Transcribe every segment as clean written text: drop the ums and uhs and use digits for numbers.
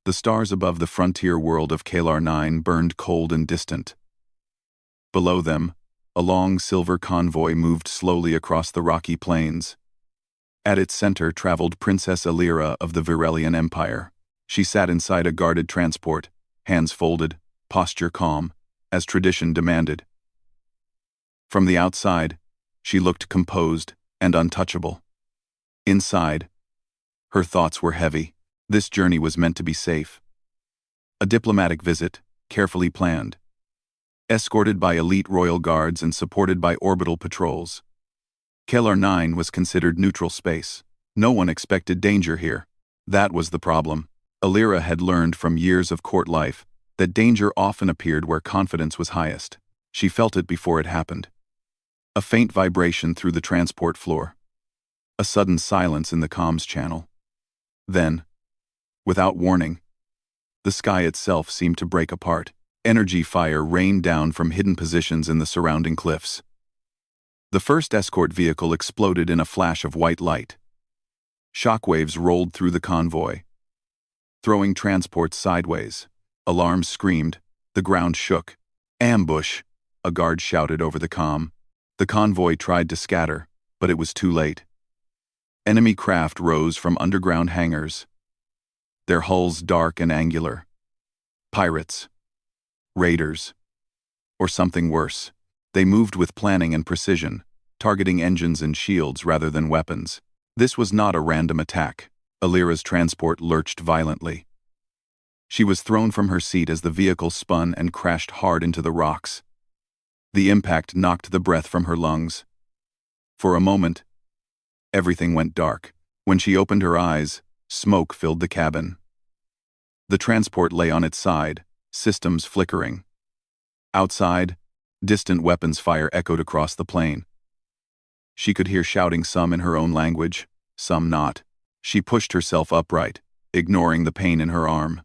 The stars above the frontier world of Kalar 9 burned cold and distant. Below them, a long silver convoy moved slowly across the rocky plains. At its center traveled Princess Alira of the Virelian Empire. She sat inside a guarded transport, hands folded, posture calm, as tradition demanded. From the outside, she looked composed and untouchable. Inside, her thoughts were heavy. This journey was meant to be safe. A diplomatic visit, carefully planned. Escorted by elite royal guards and supported by orbital patrols. Kalar 9 was considered neutral space. No one expected danger here. That was the problem. Alira had learned from years of court life that danger often appeared where confidence was highest. She felt it before it happened. A faint vibration through the transport floor. A sudden silence in the comms channel. Then, without warning, the sky itself seemed to break apart. Energy fire rained down from hidden positions in the surrounding cliffs. The first escort vehicle exploded in a flash of white light. Shockwaves rolled through the convoy, throwing transports sideways. Alarms screamed, the ground shook. Ambush, a guard shouted over the comm. The convoy tried to scatter, but it was too late. Enemy craft rose from underground hangars, their hulls dark and angular. Pirates. Raiders. Or something worse. They moved with planning and precision, targeting engines and shields rather than weapons. This was not a random attack. Alira's transport lurched violently. She was thrown from her seat as the vehicle spun and crashed hard into the rocks. The impact knocked the breath from her lungs. For a moment, everything went dark. When she opened her eyes, smoke filled the cabin. The transport lay on its side, systems flickering. Outside, distant weapons fire echoed across the plain. She could hear shouting, some in her own language, some not. She pushed herself upright, ignoring the pain in her arm.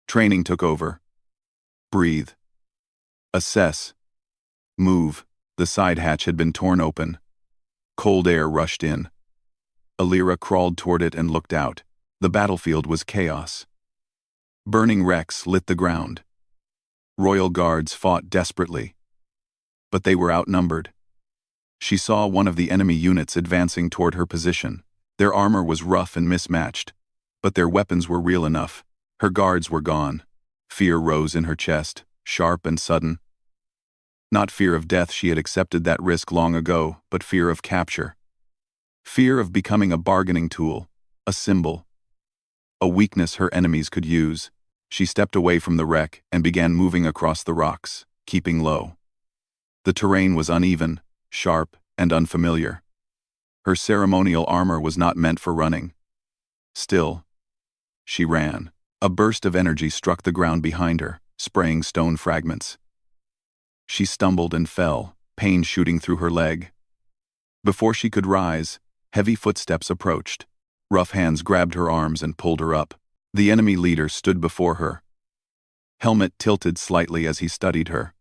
Training took over. Breathe. Assess. Move. The side hatch had been torn open. Cold air rushed in. Alira crawled toward it and looked out. The battlefield was chaos. Burning wrecks lit the ground. Royal guards fought desperately. But they were outnumbered. She saw one of the enemy units advancing toward her position. Their armor was rough and mismatched, but their weapons were real enough. Her guards were gone. Fear rose in her chest, sharp and sudden. Not fear of death, she had accepted that risk long ago, but fear of capture. Fear of becoming a bargaining tool, a symbol. A weakness her enemies could use. She stepped away from the wreck and began moving across the rocks, keeping low. The terrain was uneven, sharp, and unfamiliar. Her ceremonial armor was not meant for running. Still, she ran. A burst of energy struck the ground behind her, spraying stone fragments. She stumbled and fell, pain shooting through her leg. Before she could rise, heavy footsteps approached. Rough hands grabbed her arms and pulled her up. The enemy leader stood before her. Helmet tilted slightly as he studied her.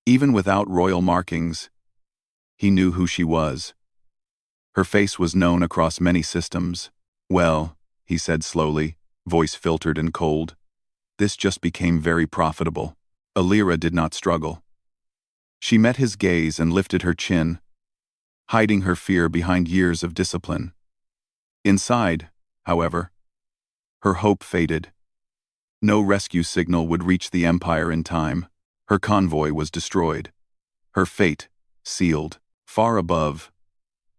Even without royal markings, he knew who she was. Her face was known across many systems. Well, he said slowly, voice filtered and cold. This just became very profitable. Alira did not struggle. She met his gaze and lifted her chin, hiding her fear behind years of discipline. Inside, however, her hope faded. No rescue signal would reach the Empire in time. Her convoy was destroyed. Her fate sealed. Far above,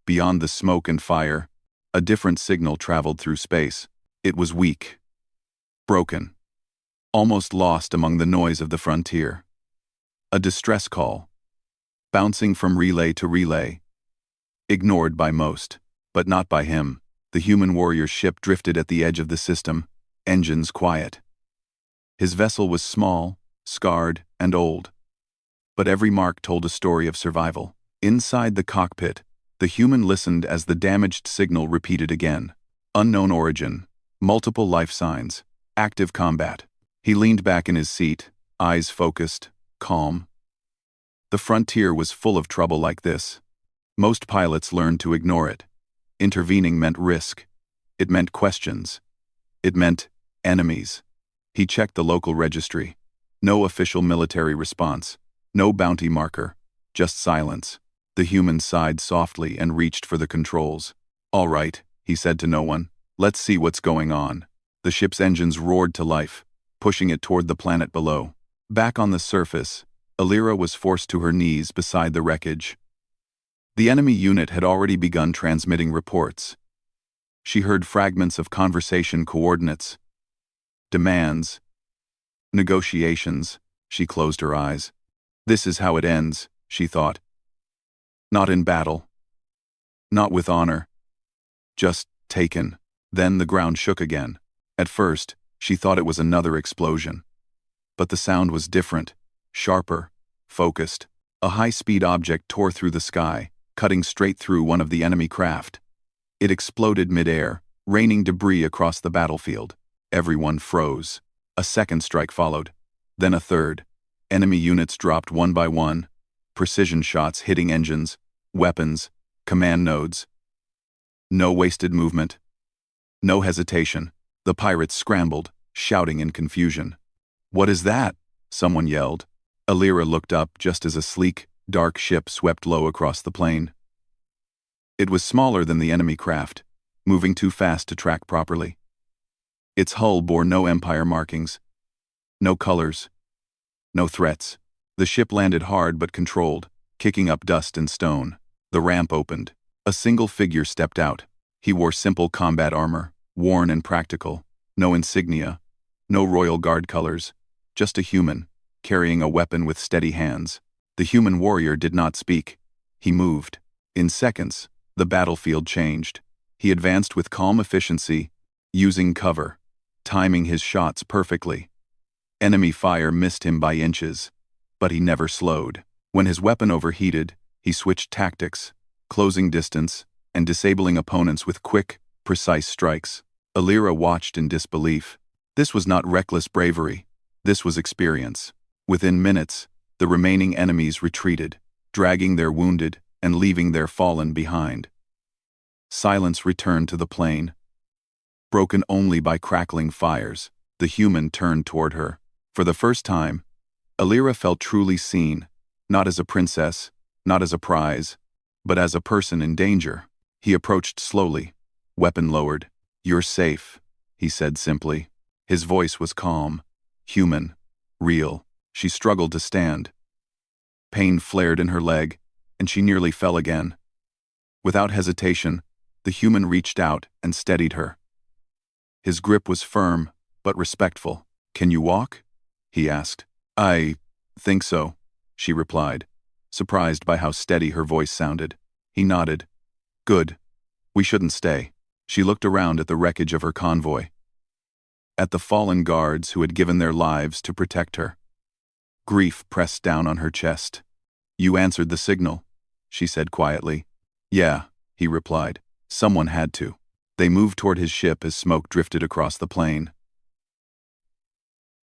beyond the smoke and fire, a different signal traveled through space. It was weak, broken, almost lost among the noise of the frontier. A distress call, bouncing from relay to relay. Ignored by most, but not by him. The human warrior's ship drifted at the edge of the system, engines quiet. His vessel was small, scarred, and old. But every mark told a story of survival. Inside the cockpit, the human listened as the damaged signal repeated again. Unknown origin, multiple life signs, active combat. He leaned back in his seat, eyes focused, calm. The frontier was full of trouble like this. Most pilots learned to ignore it. Intervening meant risk. It meant questions. It meant Enemies. He checked the local registry. No official military response. No bounty marker. Just silence. The human sighed softly and reached for the controls. "All right," he said to no one. "Let's see what's going on." The ship's engines roared to life, pushing it toward the planet below. Back on the surface, Alira was forced to her knees beside the wreckage. The enemy unit had already begun transmitting reports. She heard fragments of conversation coordinates. Demands. Negotiations. She closed her eyes. This is how it ends, she thought. Not in battle. Not with honor. Just taken. Then the ground shook again. At first, she thought it was another explosion. But the sound was different, sharper, focused. A high-speed object tore through the sky, cutting straight through one of the enemy craft. It exploded mid-air, raining debris across the battlefield. Everyone froze. A second strike followed. Then a third. Enemy units dropped one by one. Precision shots hitting engines, weapons, command nodes. No wasted movement. No hesitation. The pirates scrambled, shouting in confusion. "What is that?" someone yelled. Alira looked up just as a sleek, dark ship swept low across the plain. It was smaller than the enemy craft, moving too fast to track properly. Its hull bore no Empire markings. No colors. No threats. The ship landed hard but controlled, kicking up dust and stone. The ramp opened. A single figure stepped out. He wore simple combat armor, worn and practical. No insignia. No royal guard colors. Just a human, carrying a weapon with steady hands. The human warrior did not speak. He moved. In seconds, the battlefield changed. He advanced with calm efficiency, using cover, timing his shots perfectly. Enemy fire missed him by inches, but he never slowed. When his weapon overheated, he switched tactics, closing distance, and disabling opponents with quick, precise strikes. Alira watched in disbelief. This was not reckless bravery. This was experience. Within minutes, the remaining enemies retreated, dragging their wounded and leaving their fallen behind. Silence returned to the plain. Broken only by crackling fires, the human turned toward her. For the first time, Alira felt truly seen, not as a princess, not as a prize, but as a person in danger. He approached slowly, weapon lowered. "You're safe," he said simply. His voice was calm, human, real. She struggled to stand. Pain flared in her leg, and she nearly fell again. Without hesitation, the human reached out and steadied her. His grip was firm, but respectful. "Can you walk?" he asked. "I think so," she replied, surprised by how steady her voice sounded. He nodded. "Good. We shouldn't stay." She looked around at the wreckage of her convoy. At the fallen guards who had given their lives to protect her. Grief pressed down on her chest. "You answered the signal," she said quietly. "Yeah," he replied. "Someone had to." They moved toward his ship as smoke drifted across the plain.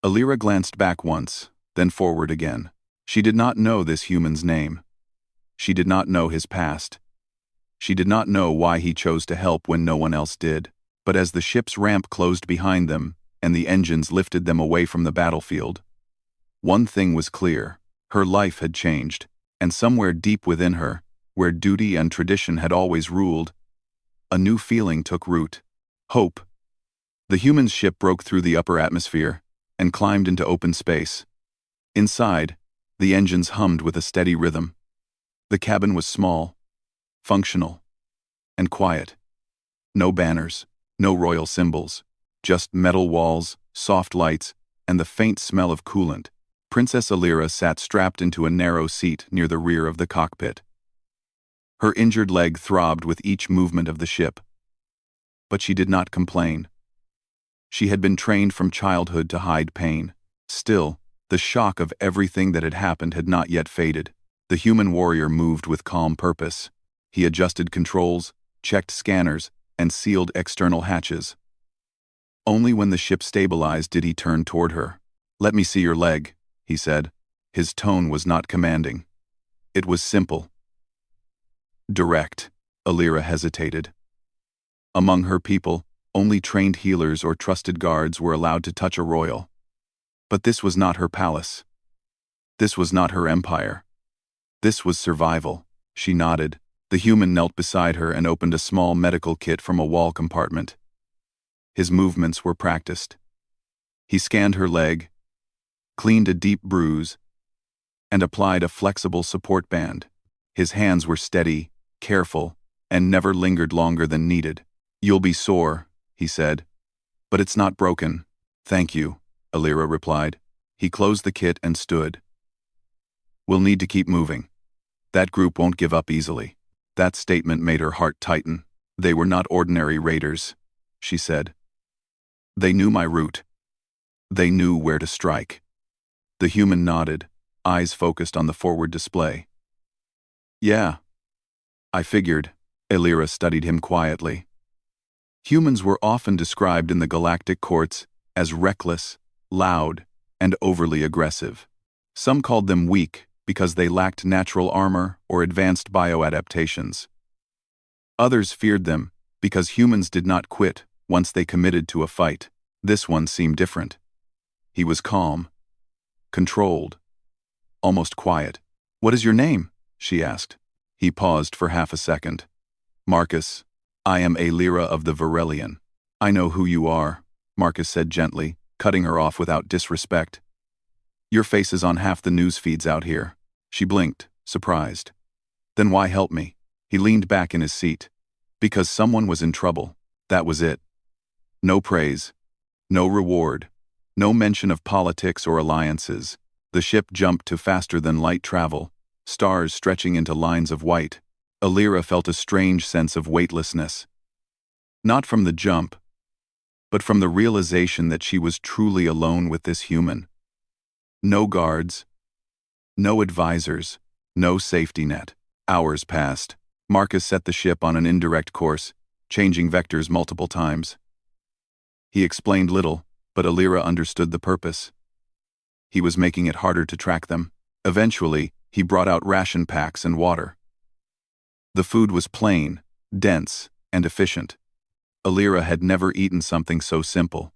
Alira glanced back once, then forward again. She did not know this human's name. She did not know his past. She did not know why he chose to help when no one else did. But as the ship's ramp closed behind them, and the engines lifted them away from the battlefield, one thing was clear. Her life had changed, and somewhere deep within her, where duty and tradition had always ruled, a new feeling took root. Hope. The human ship broke through the upper atmosphere and climbed into open space. Inside, the engines hummed with a steady rhythm. The cabin was small, functional, and quiet. No banners, no royal symbols, just metal walls, soft lights, and the faint smell of coolant. Princess Alira sat strapped into a narrow seat near the rear of the cockpit. Her injured leg throbbed with each movement of the ship. But she did not complain. She had been trained from childhood to hide pain. Still, the shock of everything that had happened had not yet faded. The human warrior moved with calm purpose. He adjusted controls, checked scanners, and sealed external hatches. Only when the ship stabilized did he turn toward her. "Let me see your leg," he said. His tone was not commanding. It was simple. Direct. Alira hesitated. Among her people, Only trained healers or trusted guards were allowed to touch a royal. But this was not her palace. This was not her empire. This was survival. She nodded. The human knelt beside her and opened a small medical kit from a wall compartment. His movements were practiced. He scanned her leg, cleaned a deep bruise, and applied a flexible support band. His hands were steady, careful, and never lingered longer than needed. "You'll be sore," he said. "But it's not broken." "Thank you," Alira replied. He closed the kit and stood. "We'll need to keep moving. That group won't give up easily." That statement made her heart tighten. "They were not ordinary raiders," she said. "They knew my route. They knew where to strike." The human nodded, eyes focused on the forward display. "Yeah. I figured." Alira studied him quietly. Humans were often described in the galactic courts as reckless, loud, and overly aggressive. Some called them weak because they lacked natural armor or advanced bioadaptations. Others feared them because humans did not quit once they committed to a fight. This one seemed different. He was calm, controlled, almost quiet. "What is your name?" she asked. He paused for half a second. "Marcus. I am Alira of the Varelian." "I know who you are," Marcus said gently, cutting her off without disrespect. "Your face is on half the news feeds out here." She blinked, surprised. "Then why help me?" He leaned back in his seat. "Because someone was in trouble. That was it. No praise. No reward. No mention of politics or alliances." The ship jumped to faster-than-light travel, stars stretching into lines of white. Alira felt a strange sense of weightlessness. Not from the jump, but from the realization that she was truly alone with this human. No guards, no advisors, no safety net. Hours passed. Marcus set the ship on an indirect course, changing vectors multiple times. He explained little, but Alira understood the purpose. He was making it harder to track them. Eventually, he brought out ration packs and water. The food was plain, dense, and efficient. Alira had never eaten something so simple.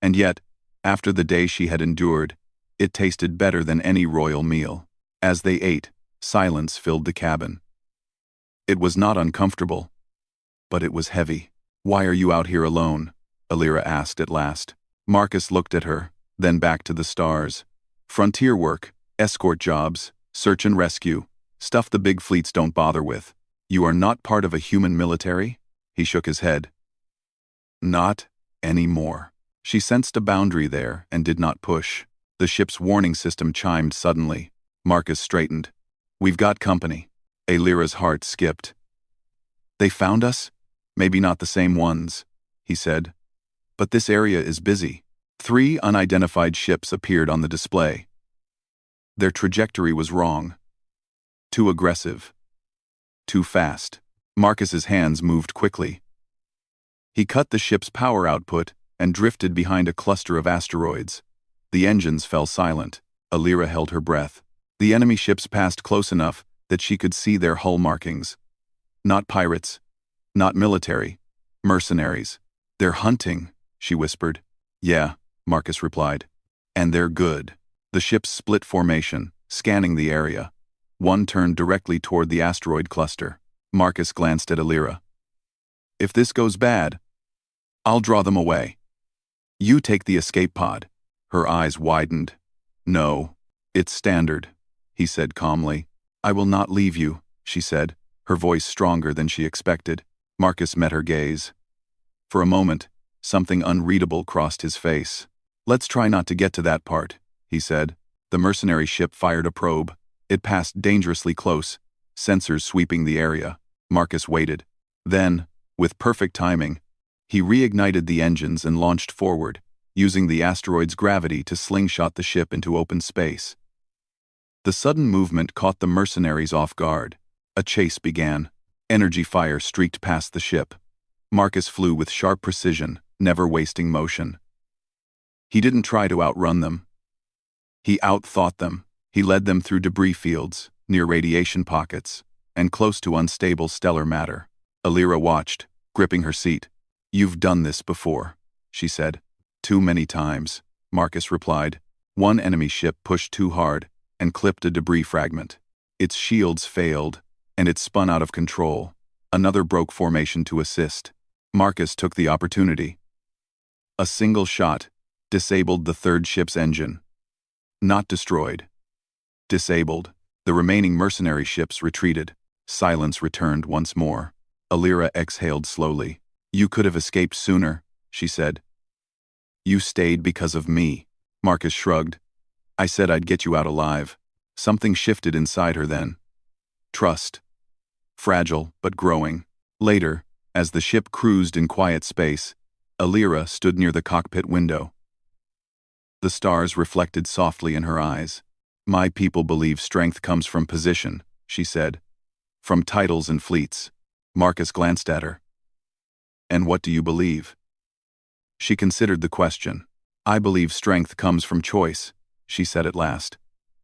And yet, after the day she had endured, it tasted better than any royal meal. As they ate, silence filled the cabin. It was not uncomfortable, but it was heavy. "Why are you out here alone?" Alira asked at last. Marcus looked at her, then back to the stars. "Frontier work, escort jobs, search and rescue, stuff the big fleets don't bother with. You are not part of a human military?" He shook his head. "Not anymore." She sensed a boundary there and did not push. The ship's warning system chimed suddenly. Marcus straightened. "We've got company." Alira's heart skipped. "They found us? Maybe not the same ones," he said. "But this area is busy." 3 unidentified ships appeared on the display. Their trajectory was wrong. Too aggressive. Too fast. Marcus's hands moved quickly. He cut the ship's power output and drifted behind a cluster of asteroids. The engines fell silent. Alira held her breath. The enemy ships passed close enough that she could see their hull markings. Not pirates. Not military. Mercenaries. "They're hunting," she whispered. "Yeah," Marcus replied. "And they're good." The ships split formation, scanning the area. One turned directly toward the asteroid cluster. Marcus glanced at Alira. "If this goes bad, I'll draw them away. You take the escape pod." Her eyes widened. "No, it's standard," he said calmly. "I will not leave you," she said, her voice stronger than she expected. Marcus met her gaze. For a moment, something unreadable crossed his face. "Let's try not to get to that part," he said. The mercenary ship fired a probe. It passed dangerously close, sensors sweeping the area. Marcus waited. Then, with perfect timing, he reignited the engines and launched forward, using the asteroid's gravity to slingshot the ship into open space. The sudden movement caught the mercenaries off guard. A chase began. Energy fire streaked past the ship. Marcus flew with sharp precision, never wasting motion. He didn't try to outrun them. He outthought them. He led them through debris fields, near radiation pockets, and close to unstable stellar matter. Alira watched, gripping her seat. "You've done this before," she said. "Too many times," Marcus replied. One enemy ship pushed too hard and clipped a debris fragment. Its shields failed, and it spun out of control. Another broke formation to assist. Marcus took the opportunity. A single shot disabled the third ship's engine. Not destroyed. Disabled. The remaining mercenary ships retreated. Silence returned once more. Alira exhaled slowly. "You could have escaped sooner," she said. "You stayed because of me." Marcus shrugged. "I said I'd get you out alive." Something shifted inside her then. Trust. Fragile, but growing. Later, as the ship cruised in quiet space, Alira stood near the cockpit window. The stars reflected softly in her eyes. "My people believe strength comes from position," she said. "From titles and fleets." Marcus glanced at her. "And what do you believe?" She considered the question. "I believe strength comes from choice," she said at last.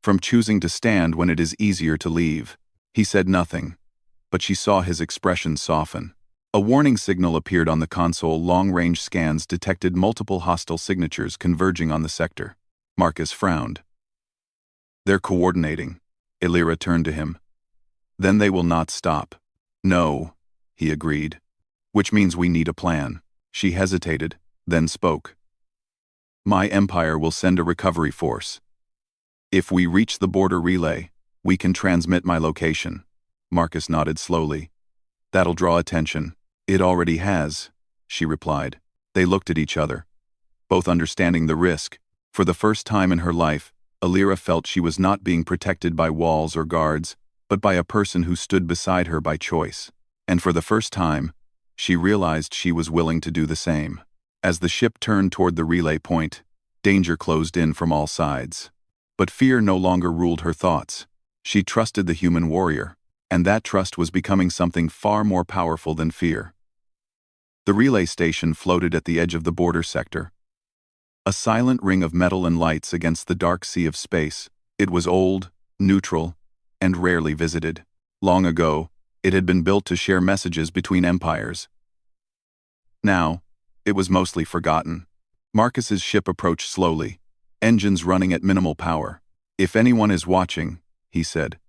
"From choosing to stand when it is easier to leave." He said nothing, but she saw his expression soften. A warning signal appeared on the console. Long-range scans detected multiple hostile signatures converging on the sector. Marcus frowned. "They're coordinating." Alira turned to him. "Then they will not stop." "No," he agreed. "Which means we need a plan." She hesitated, then spoke. "My empire will send a recovery force. If we reach the border relay, we can transmit my location." Marcus nodded slowly. "That'll draw attention." "It already has," she replied. They looked at each other, both understanding the risk. For the first time in her life, Alira felt she was not being protected by walls or guards, but by a person who stood beside her by choice. And for the first time, she realized she was willing to do the same. As the ship turned toward the relay point, danger closed in from all sides. But fear no longer ruled her thoughts. She trusted the human warrior, and that trust was becoming something far more powerful than fear. The relay station floated at the edge of the border sector. A silent ring of metal and lights against the dark sea of space. It was old, neutral, and rarely visited. Long ago, it had been built to share messages between empires. Now, it was mostly forgotten. Marcus's ship approached slowly, engines running at minimal power. "If anyone is watching," he said,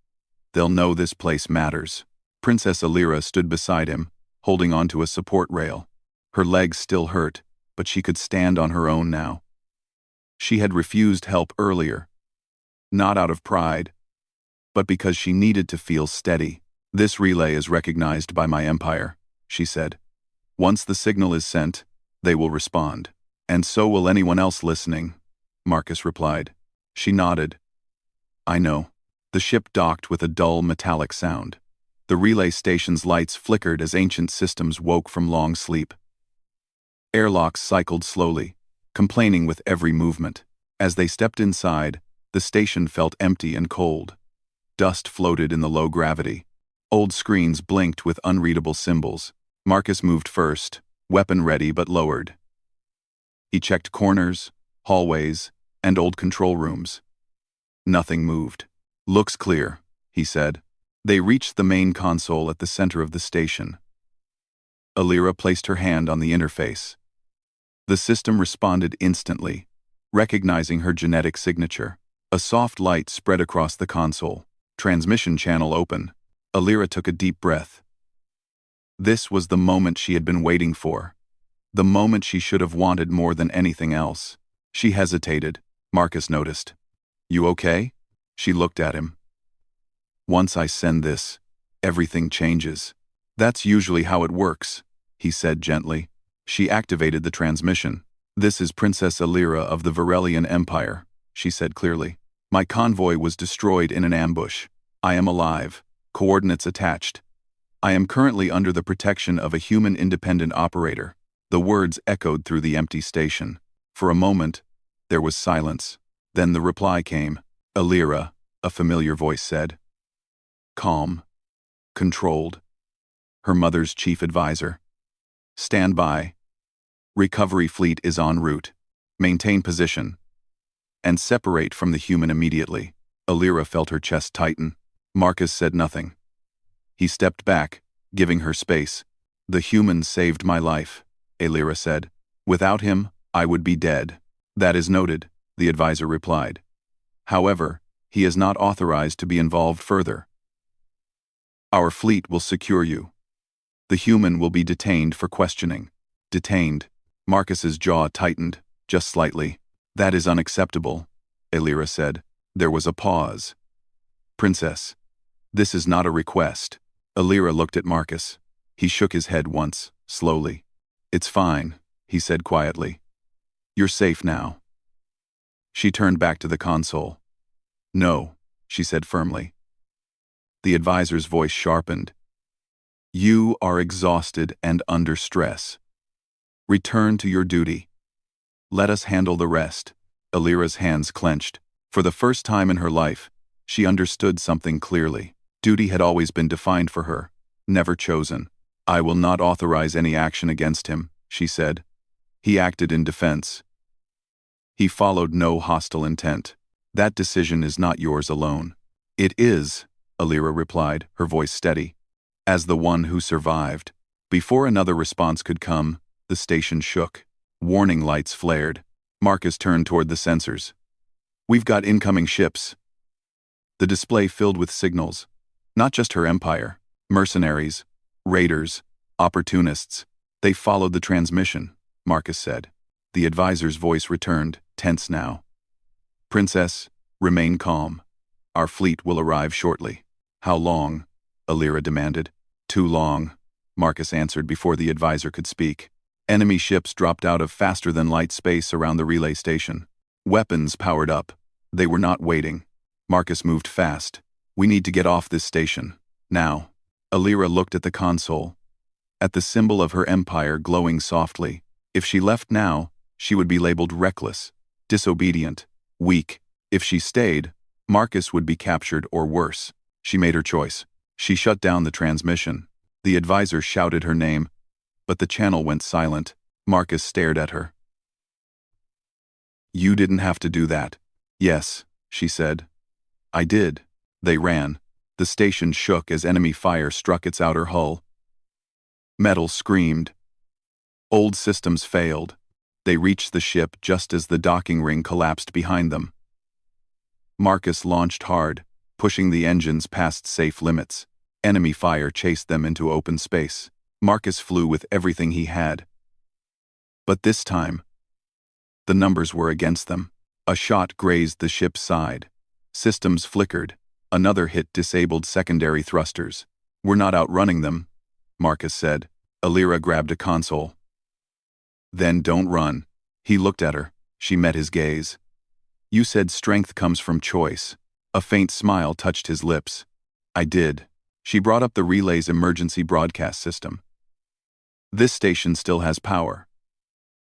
"they'll know this place matters." Princess Alira stood beside him, holding onto a support rail. Her legs still hurt, but she could stand on her own now. She had refused help earlier, not out of pride, but because she needed to feel steady. "This relay is recognized by my empire," she said. "Once the signal is sent, they will respond. And so will anyone else listening," Marcus replied. She nodded. "I know." The ship docked with a dull metallic sound. The relay station's lights flickered as ancient systems woke from long sleep. Airlocks cycled slowly, complaining with every movement. As they stepped inside, the station felt empty and cold. Dust floated in the low gravity. Old screens blinked with unreadable symbols. Marcus moved first, weapon ready but lowered. He checked corners, hallways, and old control rooms. Nothing moved. "Looks clear," he said. They reached the main console at the center of the station. Alira placed her hand on the interface. The system responded instantly, recognizing her genetic signature. A soft light spread across the console. Transmission channel open. Alira took a deep breath. This was the moment she had been waiting for. The moment she should have wanted more than anything else. She hesitated. Marcus noticed. "You okay?" She looked at him. "Once I send this, everything changes." "That's usually how it works," he said gently. She activated the transmission. "This is Princess Alira of the Varelian Empire," she said clearly. "My convoy was destroyed in an ambush. I am alive. Coordinates attached. I am currently under the protection of a human independent operator." The words echoed through the empty station. For a moment, there was silence. Then the reply came. "Alira," a familiar voice said. Calm. Controlled. Her mother's chief advisor. "Stand by. Recovery fleet is en route. Maintain position. And separate from the human immediately." Alira felt her chest tighten. Marcus said nothing. He stepped back, giving her space. "The human saved my life," Alira said. Without him, I would be dead. That is noted, the advisor replied. However, he is not authorized to be involved further. Our fleet will secure you. The human will be detained for questioning. Detained. Marcus's jaw tightened, just slightly. That is unacceptable, Alira said. There was a pause. Princess, this is not a request. Alira looked at Marcus. He shook his head once, slowly. It's fine, he said quietly. You're safe now. She turned back to the console. No, she said firmly. The advisor's voice sharpened. You are exhausted and under stress. Return to your duty. Let us handle the rest. Alira's hands clenched. For the first time in her life, she understood something clearly. Duty had always been defined for her, never chosen. I will not authorize any action against him, she said. He acted in defense. He followed no hostile intent. That decision is not yours alone. It is, Alira replied, her voice steady. As the one who survived. Before another response could come, the station shook. Warning lights flared. Marcus turned toward the sensors. We've got incoming ships. The display filled with signals. Not just her empire. Mercenaries, raiders, opportunists. They followed the transmission, Marcus said. The advisor's voice returned, tense now. Princess, remain calm. Our fleet will arrive shortly. How long? Alira demanded. Too long, Marcus answered before the advisor could speak. Enemy ships dropped out of faster-than-light space around the relay station. Weapons powered up. They were not waiting. Marcus moved fast. We need to get off this station. Now. Alira looked at the console. At the symbol of her empire glowing softly. If she left now, she would be labeled reckless, disobedient, weak. If she stayed, Marcus would be captured or worse. She made her choice. She shut down the transmission. The advisor shouted her name, but the channel went silent. Marcus stared at her. You didn't have to do that. Yes, she said. I did. They ran. The station shook as enemy fire struck its outer hull. Metal screamed. Old systems failed. They reached the ship just as the docking ring collapsed behind them. Marcus launched hard, pushing the engines past safe limits. Enemy fire chased them into open space. Marcus flew with everything he had. But this time, the numbers were against them. A shot grazed the ship's side. Systems flickered. Another hit disabled secondary thrusters. We're not outrunning them, Marcus said. Alira grabbed a console. Then don't run. He looked at her. She met his gaze. You said strength comes from choice. A faint smile touched his lips. I did. She brought up the relay's emergency broadcast system. This station still has power.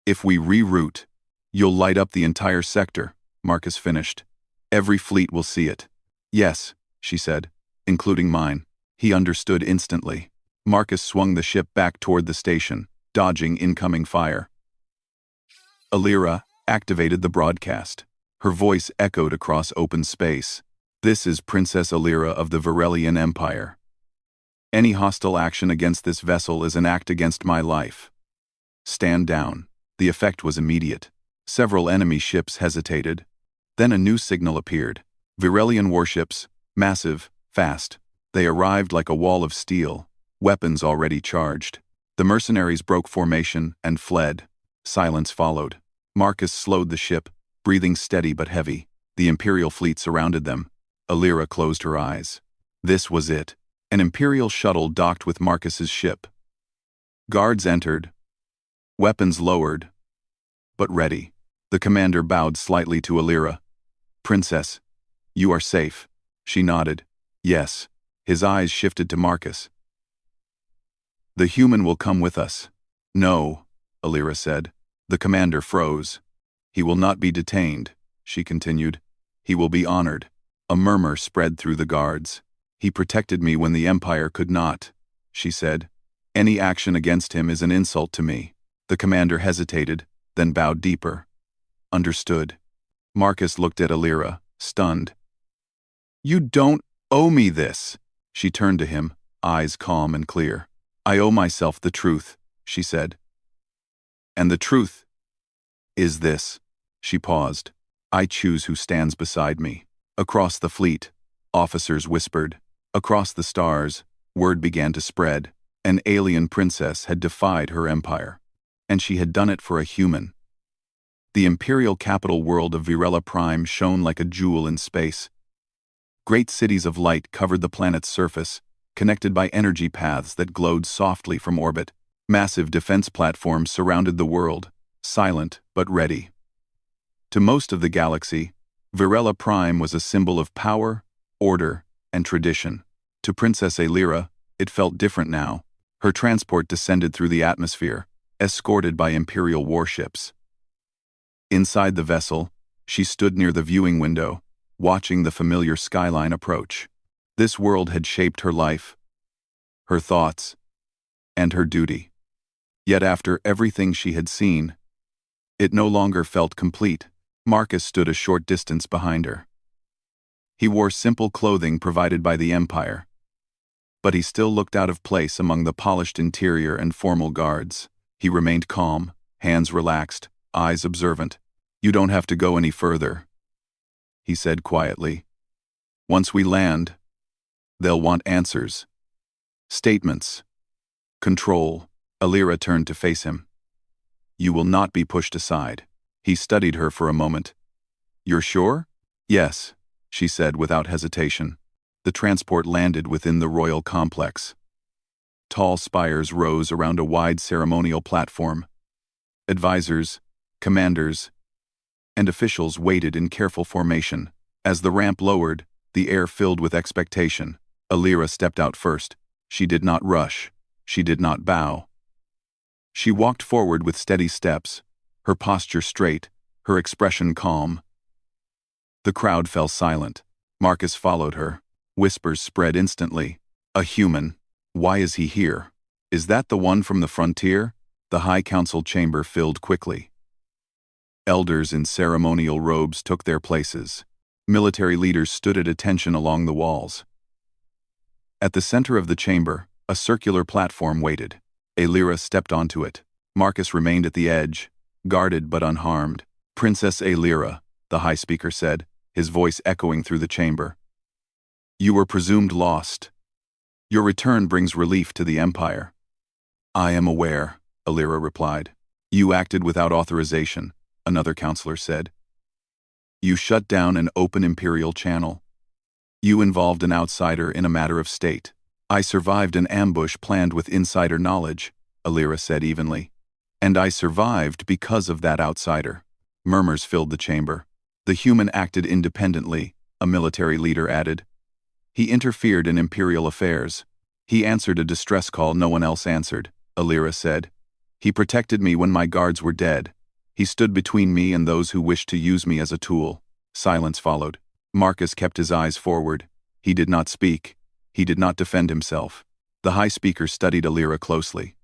If we reroute, you'll light up the entire sector, Marcus finished. Every fleet will see it. Yes, she said, including mine. He understood instantly. Marcus swung the ship back toward the station, dodging incoming fire. Alira activated the broadcast. Her voice echoed across open space. This is Princess Alira of the Varelian Empire. Any hostile action against this vessel is an act against my life. Stand down. The effect was immediate. Several enemy ships hesitated. Then a new signal appeared. Varelian warships, massive, fast. They arrived like a wall of steel, weapons already charged. The mercenaries broke formation and fled. Silence followed. Marcus slowed the ship, breathing steady but heavy. The Imperial fleet surrounded them. Alira closed her eyes. This was it. An Imperial shuttle docked with Marcus's ship. Guards entered. Weapons lowered. But ready. The commander bowed slightly to Alira. Princess, you are safe. She nodded. Yes. His eyes shifted to Marcus. The human will come with us. No, Alira said. The commander froze. He will not be detained, she continued. He will be honored. A murmur spread through the guards. He protected me when the Empire could not, she said. Any action against him is an insult to me. The commander hesitated, then bowed deeper. Understood. Marcus looked at Alira, stunned. You don't owe me this. She turned to him, eyes calm and clear. I owe myself the truth, she said. And the truth is this. She paused. I choose who stands beside me. Across the fleet, officers whispered. Across the stars, word began to spread. An alien princess had defied her empire. And she had done it for a human. The imperial capital world of Virella Prime shone like a jewel in space. Great cities of light covered the planet's surface, connected by energy paths that glowed softly from orbit. Massive defense platforms surrounded the world, silent but ready. To most of the galaxy, Virella Prime was a symbol of power, order, and tradition. To Princess Aelira, it felt different now. Her transport descended through the atmosphere, escorted by imperial warships. Inside the vessel, she stood near the viewing window, watching the familiar skyline approach. This world had shaped her life, her thoughts, and her duty. Yet after everything she had seen, it no longer felt complete. Marcus stood a short distance behind her. He wore simple clothing provided by the Empire, but he still looked out of place among the polished interior and formal guards. He remained calm, hands relaxed, eyes observant. You don't have to go any further, he said quietly. Once we land, they'll want answers. Statements. Control. Aelira turned to face him. You will not be pushed aside. He studied her for a moment. You're sure? Yes, she said without hesitation. The transport landed within the royal complex. Tall spires rose around a wide ceremonial platform. Advisors, commanders, and officials waited in careful formation. As the ramp lowered, the air filled with expectation. Aelira stepped out first. She did not rush. She did not bow. She walked forward with steady steps, her posture straight, her expression calm. The crowd fell silent. Marcus followed her. Whispers spread instantly. A human. Why is he here? Is that the one from the frontier? The High Council chamber filled quickly. Elders in ceremonial robes took their places. Military leaders stood at attention along the walls. At the center of the chamber, a circular platform waited. Aelira stepped onto it. Marcus remained at the edge, guarded but unharmed. Princess Aelira, the High Speaker said, his voice echoing through the chamber. You were presumed lost. Your return brings relief to the Empire. I am aware, Aelira replied. You acted without authorization, another counselor said. You shut down an open imperial channel. You involved an outsider in a matter of state. I survived an ambush planned with insider knowledge, Aelira said evenly. And I survived because of that outsider. Murmurs filled the chamber. The human acted independently, a military leader added. He interfered in imperial affairs. He answered a distress call no one else answered, Aelira said. He protected me when my guards were dead. He stood between me and those who wished to use me as a tool. Silence followed. Marcus kept his eyes forward. He did not speak. He did not defend himself. The High Speaker studied Aelira closely.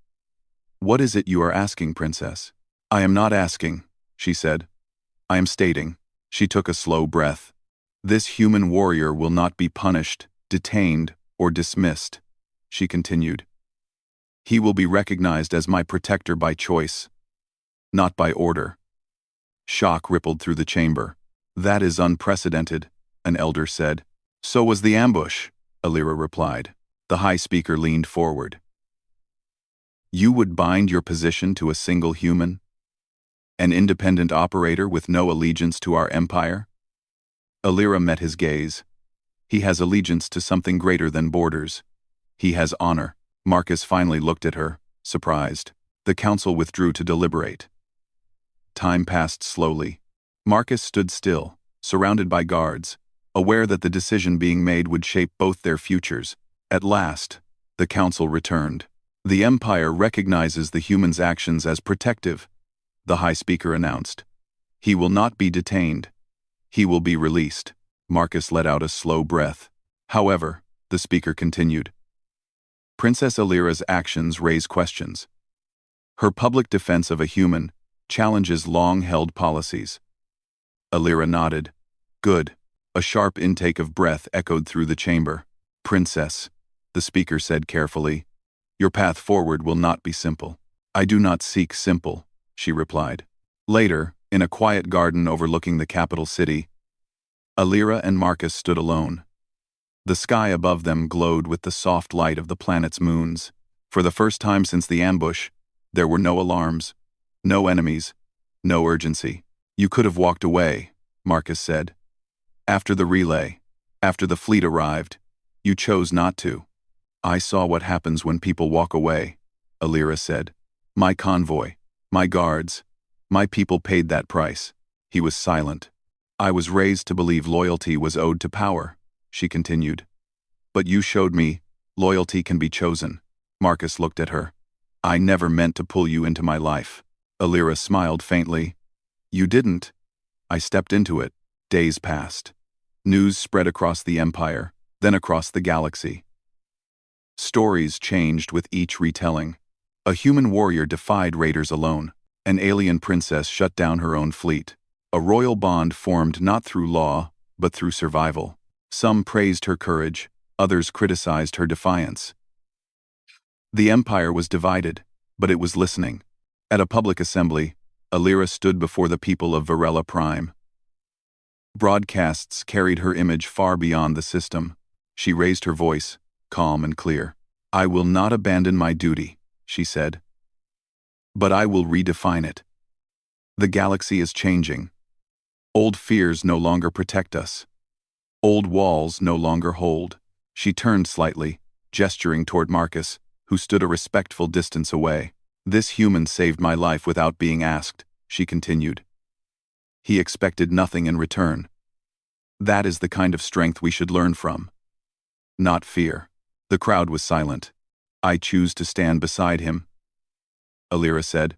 What is it you are asking, Princess? I am not asking, she said. I am stating. She took a slow breath. This human warrior will not be punished, detained, or dismissed, she continued. He will be recognized as my protector by choice, not by order. Shock rippled through the chamber. That is unprecedented, an elder said. So was the ambush, Aelira replied. The High Speaker leaned forward. You would bind your position to a single human? An independent operator with no allegiance to our empire? Aelira met his gaze. He has allegiance to something greater than borders. He has honor. Marcus finally looked at her, surprised. The council withdrew to deliberate. Time passed slowly. Marcus stood still, surrounded by guards, aware that the decision being made would shape both their futures. At last, the council returned. The Empire recognizes the human's actions as protective, the High Speaker announced. He will not be detained. He will be released. Marcus let out a slow breath. However, the speaker continued. Princess Aelira's actions raise questions. Her public defense of a human challenges long-held policies. Aelira nodded. Good. A sharp intake of breath echoed through the chamber. Princess, the speaker said carefully, your path forward will not be simple. I do not seek simple, she replied. Later, in a quiet garden overlooking the capital city, Alira and Marcus stood alone. The sky above them glowed with the soft light of the planet's moons. For the first time since the ambush, there were no alarms, no enemies, no urgency. You could have walked away, Marcus said. After the relay, after the fleet arrived, you chose not to. I saw what happens when people walk away, Alira said. My convoy, my guards, my people paid that price. He was silent. I was raised to believe loyalty was owed to power, she continued. But you showed me, loyalty can be chosen. Marcus looked at her. I never meant to pull you into my life. Alira smiled faintly. You didn't. I stepped into it. Days passed. News spread across the empire, then across the galaxy. Stories changed with each retelling. A human warrior defied raiders alone. An alien princess shut down her own fleet. A royal bond formed not through law, but through survival. Some praised her courage, others criticized her defiance. The empire was divided, but it was listening. At a public assembly, Alira stood before the people of Varela Prime. Broadcasts carried her image far beyond the system. She raised her voice, calm and clear. I will not abandon my duty, she said. But I will redefine it. The galaxy is changing. Old fears no longer protect us. Old walls no longer hold. She turned slightly, gesturing toward Marcus, who stood a respectful distance away. This human saved my life without being asked, she continued. He expected nothing in return. That is the kind of strength we should learn from. Not fear. The crowd was silent. I choose to stand beside him, Alira said.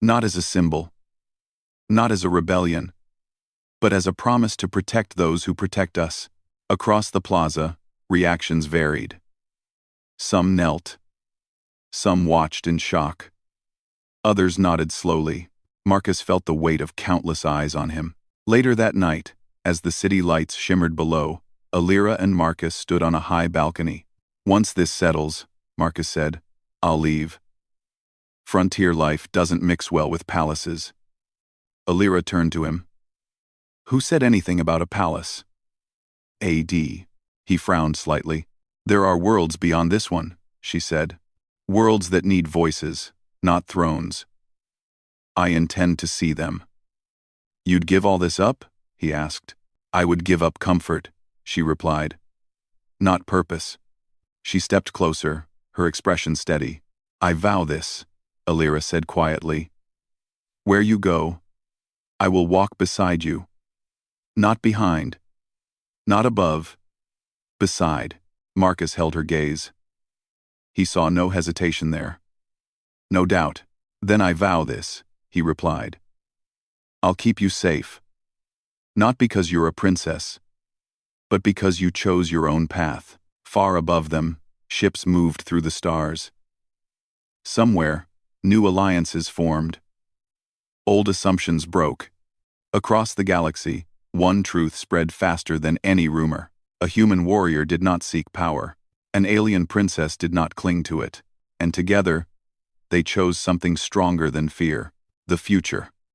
Not as a symbol. Not as a rebellion. But as a promise to protect those who protect us. Across the plaza, reactions varied. Some knelt. Some watched in shock. Others nodded slowly. Marcus felt the weight of countless eyes on him. Later that night, as the city lights shimmered below, Alira and Marcus stood on a high balcony. Once this settles, Marcus said, I'll leave. Frontier life doesn't mix well with palaces. Alira turned to him. Who said anything about a palace? A.D. He frowned slightly. There are worlds beyond this one, she said. Worlds that need voices, not thrones. I intend to see them. You'd give all this up? He asked. I would give up comfort, she replied. Not purpose. She stepped closer, her expression steady. I vow this, Alira said quietly. Where you go, I will walk beside you. Not behind. Not above. Beside. Marcus held her gaze. He saw no hesitation there. No doubt. Then I vow this, he replied. I'll keep you safe. Not because you're a princess, but because you chose your own path. Far above them, ships moved through the stars. Somewhere, new alliances formed. Old assumptions broke. Across the galaxy, one truth spread faster than any rumor. A human warrior did not seek power. An alien princess did not cling to it. And together, they chose something stronger than fear. The future.